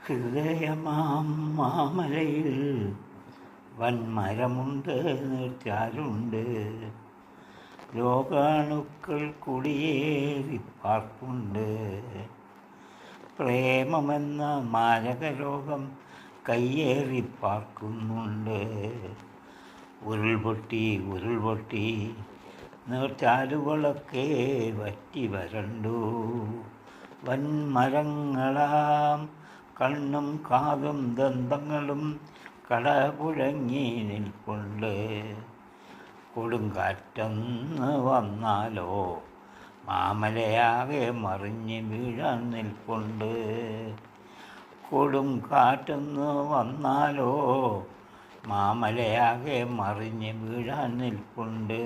ഹൃദയമാം മാമലയിൽ വൻമരമുണ്ട്, നീർച്ചാലുണ്ട്, രോഗാണുക്കൾ കുടിയേറി പാർപ്പുണ്ട്. പ്രേമമെന്ന മാരകരോഗം കയ്യേറി പാർക്കുന്നുണ്ട്. ഉരുൾപൊട്ടി ഉരുൾപൊട്ടി നീർച്ചാലുകളൊക്കെ വറ്റി വരണ്ടു. വൻമരങ്ങളാം കണ്ണും കാതും ദന്തങ്ങളും കടപുഴങ്ങി നിൽപ്പുണ്ട്. കൊടുങ്കാറ്റെന്ന് വന്നാലോ മാമലയാകെ മറിഞ്ഞ് വീഴാൻ നിൽപ്പുണ്ട്. കൊടുങ്കാറ്റെന്ന് വന്നാലോ മാമലയാകെ മറിഞ്ഞ് വീഴാൻ നിൽപ്പുണ്ട്.